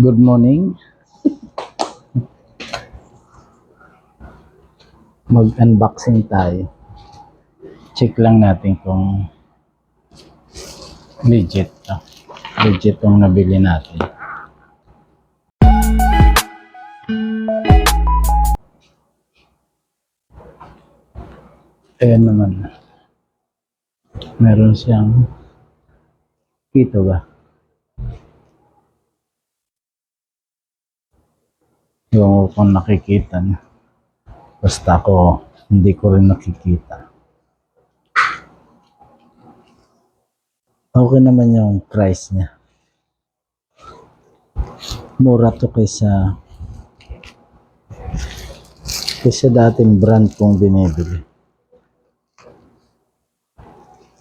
Good morning. Mag-unboxing tayo. Check lang natin kung legit to. Legit tong nabili natin. Ayan naman. Meron siyang kito ba? Yung kung nakikita niyo. Basta ako, hindi ko rin nakikita. Okay naman yung price niya. Mura to kaysa dating brand kong binibili.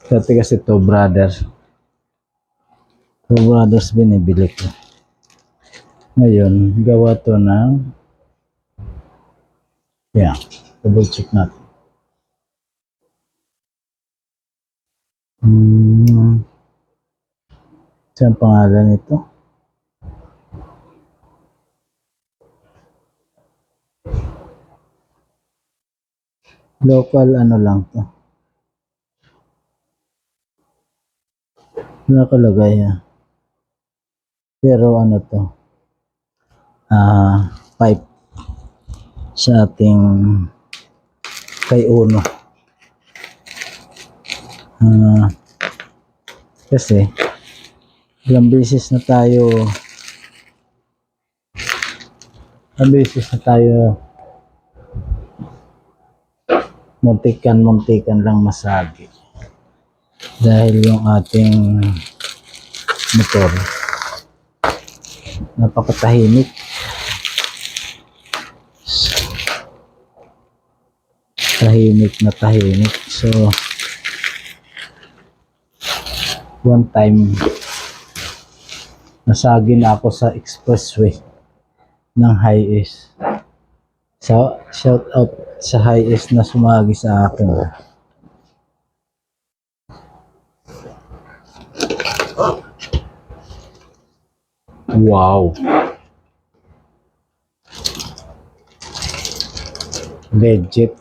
Dati kasi Two Brothers binibili ko. Ngayon, gawa to ng double check natin. Saan pangalan nito? Local ano lang to. Nakalagay pero ano to? Pipe sa ating kay Uno. Kasi ilang beses na tayo muntikan lang masagi dahil yung ating motor napakatahimik. Tahimik. So one time nasagi na ako sa expressway ng Hi-S. So shout out sa Hi-S na sumagi sa akin. Wow. Legit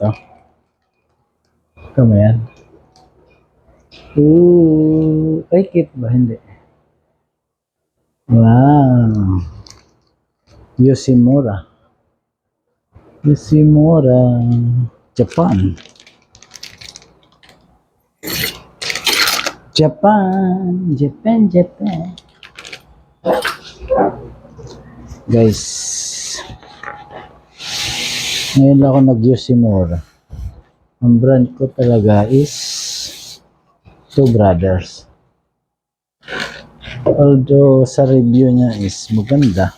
Kama yan. Ay kit ba? Hindi. Wow. Yoshimura, Japan. Guys, ngayon ako nag-Yoshimura. Ang brand ko talaga is Two Brothers. Although sa review niya is maganda.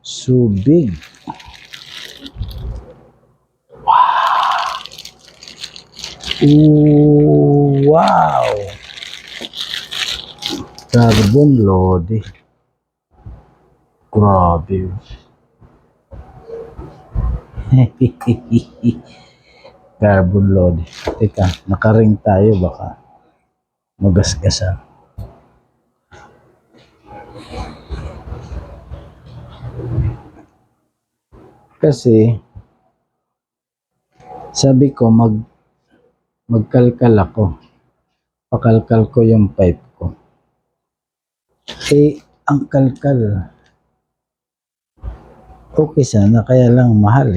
So big. Wow. Carbon load. Grabe. Carbon load. Teka, nakaring tayo baka magasgasan. Kasi sabi ko magkalkal ako. Pakalkal ko yung pipe ko. Ang kalkal. Okay sana, kaya lang mahal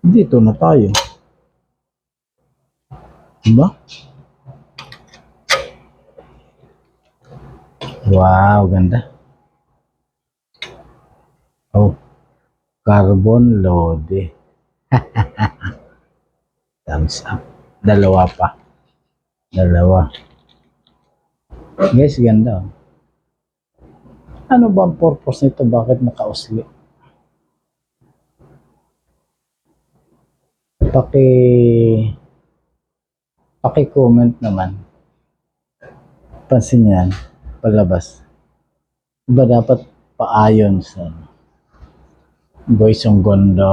Dito na tayo. Diba? Wow, ganda. Carbon load. Thumbs up. Dalawa. Guys, ganda. Ano ba ang purpose nito? Bakit nakausli? Paki-comment naman. Pansin yan, palabas. Iba dapat paayon sa Guys, ang ganda.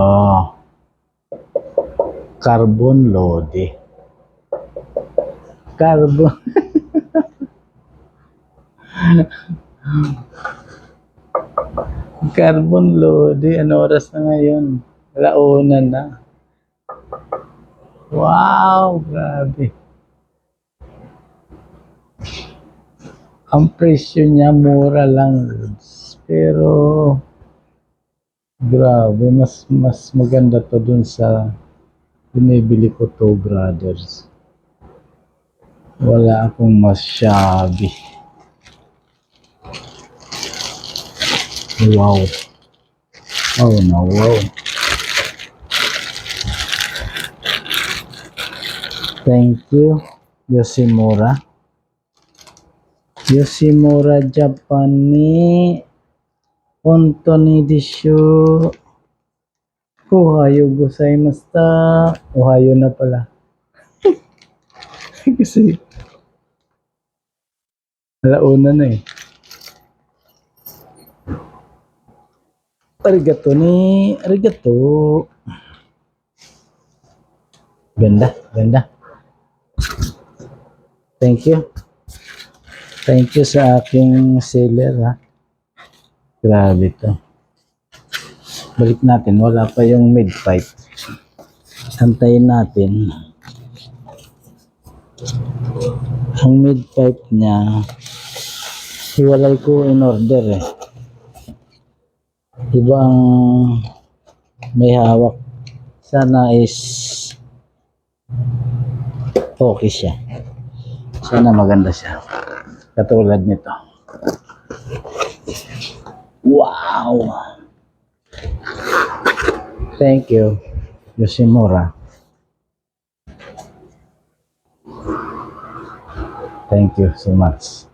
Carbon load. Carbon. Carbon Lodi, ano oras na ngayon? Alauna na. Wow, grabe. Ang presyo niya mura lang. Pero grabe, mas maganda to dun sa binibili ko to, brothers. Wala akong masyabi. Wow. Oh no, wow. Thank you, Yoshimura. Yoshimura Japan ni Hontoni dishu. Ohayo gozaimashita. Ohayo na pala. Kasi alauna na eh. Arigato ni, arigato. Ganda, ganda. Thank you. Thank you sa aking seller ha. Grabe to. Balik natin, wala pa yung mid-pipe. Antayin natin. Ang mid-pipe niya, hiwalay ko in order eh. Iba ang may hawak. Sana is okay siya. Sana maganda siya. Katulad nito. Wow! Thank you, Yoshimura. Thank you so much.